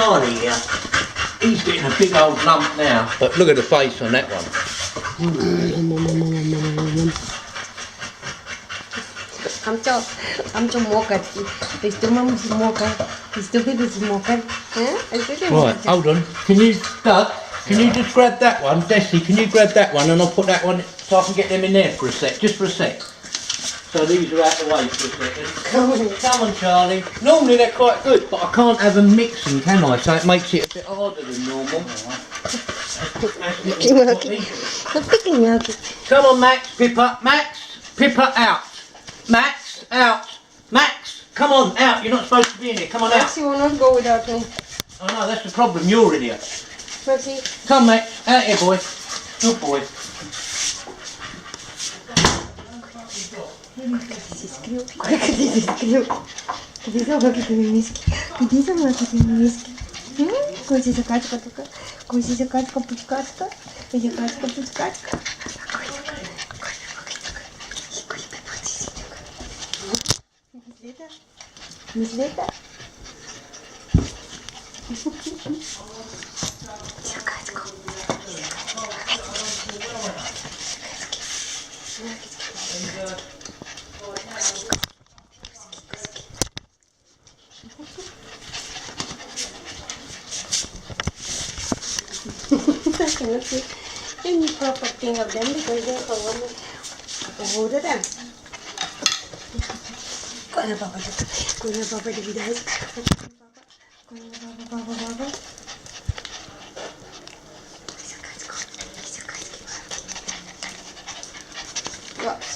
tiny here. He's getting a big old lump now. But look at the face on that one. I'm to mock at you. There's two mums smoker. There's two people smoker. Right, hold on. Can you, Doug, can you just grab that one? Desi, can you grab that one and I'll put that one so I can get them in there for a sec, just for a sec. So these are out the way for a second. Come on, Charlie. Normally they're quite good, but I can't have them mixing, can I? So it makes it a bit harder than normal. Come on, Max, Pippa. Max, Pippa out. Max, out. Max, come on, out. You're not supposed to be in here. Come on out. Max, you will not go without me. Oh no, that's the problem. You're in here. Maxie. Come, Max. Out here, boy. Good boy. Коси закачка тука, коси закачка пучкачка, закачка пучкачка. Мислета? Закачка. I cannot see any proper thing of them because they are over them. Kona papa di guys. Kona papa. Whoops.